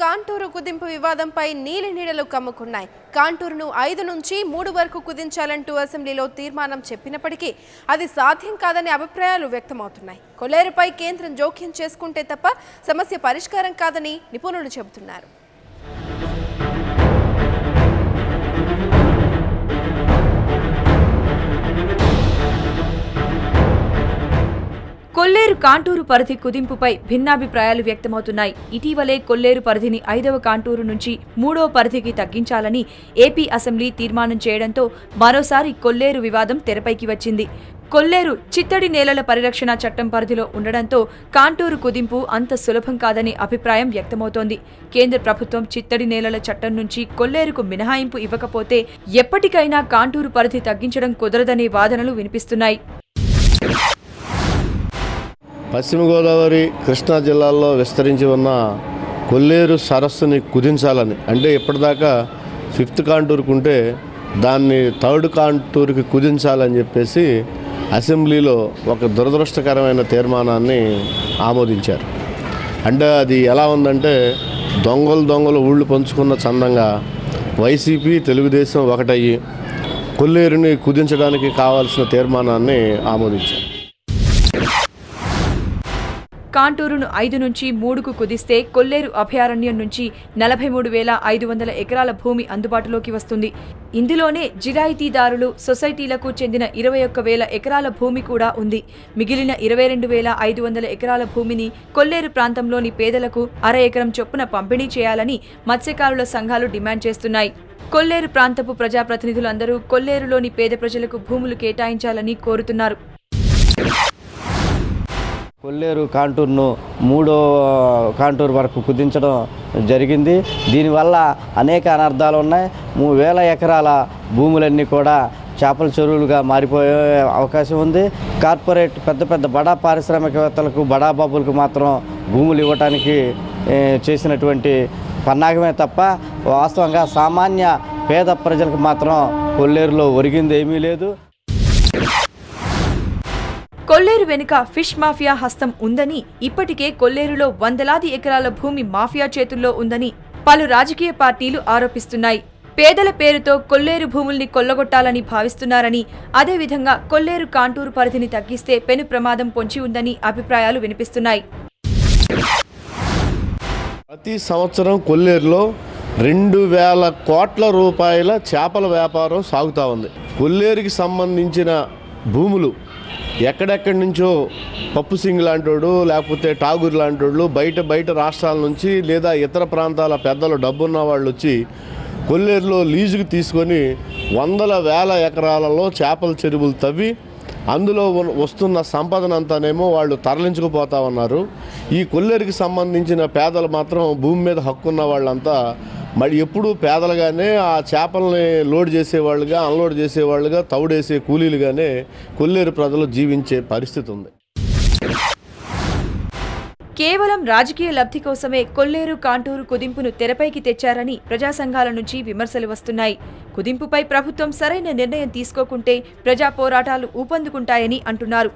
Contour కుదింపు వివాదంపై నీలినీడలు కమ్ముకున్నాయి. కాంటూరును 5 నుంచి 3 వరకు కుదించాలంటూ అసెంబ్లీలో తీర్మానం చెప్పినప్పటికీ అది సాధ్యం కాదనే అభిప్రాయాలు వ్యక్తమవుతున్నాయి. కొల్లేరుపై కేంద్రం జోక్యం చేసుకుంటే తప్ప సమస్య పరిష్కారం కాదని నిపుణులు చెబుతున్నారు. కొల్లేరు కాంటూరు పరిధి కుదింపుపై భిన్నాభిప్రాయాలు వ్యక్తమవుతున్నాయి. ఇటీవలే కొల్లేరు పరిధిని 5వ కాంటూరు నుంచి 3వ పరిధికి తగ్గించాలని ఏపీ అసెంబ్లీ తీర్మానం చేయడంతో మరోసారి కొల్లేరు వివాదం తెరపైకి వచ్చింది. కొల్లేరు చిత్తడి నేలల పరిరక్షణ చట్టం పరిధిలో ఉండడంతో కాంటూరు కుదింపు అంత సులభం కాదని అభిప్రాయం వ్యక్తమవుతోంది. కేంద్ర ప్రభుత్వం చిత్తడి నేలల చట్టం నుంచి కొల్లేరుకు మినహాయింపు ఇవ్వకపోతే ఎప్పటికైనా కాంటూరు పరిధి తగ్గించడం కుదరదనే వాదనలు వినిపిస్తున్నాయి. పశ్చిమ గోదావరి, కృష్ణా జిల్లాల్లో విస్తరించి ఉన్న కొల్లేరు సరస్సుని కుదించాలని, అంటే ఇప్పటిదాకా 5th కాంటూరుకు ఉంటే దాన్ని 3rd కాంటూరుకి కుదించాలని చెప్పేసి అసెంబ్లీలో ఒక దురదృష్టకరమైన తీర్మానాన్ని ఆమోదించారు. అంటే అది ఎలా ఉందంటే దొంగలు ఊళ్ళు పంచుకున్న చందంగా వైసీపీ, తెలుగుదేశం ఒకటయ్యి కొల్లేరుని కుదించడానికి కావాల్సిన తీర్మానాన్ని ఆమోదించారు. కాంటూరును 5 నుంచి 3కు కుదిస్తే కొల్లేరు అభయారణ్యం నుంచి 43,500 ఎకరాల భూమి అందుబాటులోకి వస్తుంది. ఇందులోనే జిరాయితీదారులు, సొసైటీలకు చెందిన 21,000 ఎకరాల భూమి కూడా ఉంది. మిగిలిన 22,500 ఎకరాల భూమిని కొల్లేరు ప్రాంతంలోని పేదలకు అర ఎకరం చొప్పున పంపిణీ చేయాలని మత్స్యకారుల సంఘాలు డిమాండ్ చేస్తున్నాయి. కొల్లేరు ప్రాంతపు ప్రజాప్రతినిధులందరూ కొల్లేరులోని పేద ప్రజలకు భూములు కేటాయించాలని కోరుతున్నారు. కొల్లేరు కాంటూరును 3వ కాంటూరు వరకు కుదించడం జరిగింది. దీనివల్ల అనేక అనర్థాలు ఉన్నాయి. 3,000 ఎకరాల భూములన్నీ కూడా చేపల చెరువులుగా మారిపోయే అవకాశం ఉంది. కార్పొరేట్ పెద్ద బడా పారిశ్రామికవేత్తలకు, బడా బాబులకు మాత్రం భూములు ఇవ్వటానికి చేసినటువంటి పన్నాగమే తప్ప వాస్తవంగా సామాన్య పేద ప్రజలకు మాత్రం కొల్లేరులో ఒరిగింది ఏమీ లేదు. కొల్లేరు వెనుక ఫిష్ మాఫియా హస్తం ఉందని, ఇప్పటికే కొల్లేరులో వందలాది ఎకరాల భూమి మాఫియా చేతుల్లో ఉందని పలు రాజకీయ పార్టీలు ఆరోపిస్తున్నాయి. పేదల పేరుతో కొల్లేరు భూముల్ని కొల్లగొట్టాలని భావిస్తున్నారని, అదేవిధంగా కొల్లేరు కాంటూరు పరిధిని తగ్గిస్తే పెను ప్రమాదం పొంచి ఉందని అభిప్రాయాలు వినిపిస్తున్నాయి. ప్రతి సంవత్సరం కొల్లేరులో 2,000 కోట్ల రూపాయల చేపల వ్యాపారం సాగుతూ ఉంది. కొల్లేరుకి సంబంధించిన భూములు ఎక్కడెక్కడి నుంచో పప్పు సింగ్ లాంటోడు, లేకపోతే ఠాగూర్ లాంటోళ్ళు బయట రాష్ట్రాల నుంచి లేదా ఇతర ప్రాంతాల పెద్దలు డబ్బున్న వాళ్ళు వచ్చి కొల్లేరులో లీజుకు తీసుకొని వందల వేల ఎకరాలలో చేపల చెరువులు తవ్వి అందులో వస్తున్న సంపదనంతానేమో వాళ్ళు తరలించుకుపోతా ఉన్నారు. ఈ కొల్లేరుకి సంబంధించిన పేదలు మాత్రం భూమి మీద హక్కున్న వాళ్ళంతా మరి ఎప్పుడూ పేదలుగానే ఆ చేపల్ని లోడ్ చేసేవాళ్ళుగా, అన్లోడ్ చేసేవాళ్ళుగా, తౌడేసే కూలీలుగానే కొల్లేరు ప్రజలు జీవించే పరిస్థితి ఉంది. కేవలం రాజకీయ లబ్ధి కోసమే కొల్లేరు కాంటూరు కుదింపును తెరపైకి తెచ్చారని ప్రజా సంఘాల నుంచి విమర్శలు వస్తున్నాయి. కుదింపుపై ప్రభుత్వం సరైన నిర్ణయం తీసుకోకుంటే ప్రజా పోరాటాలు ఊపందుకుంటాయని అంటున్నారు.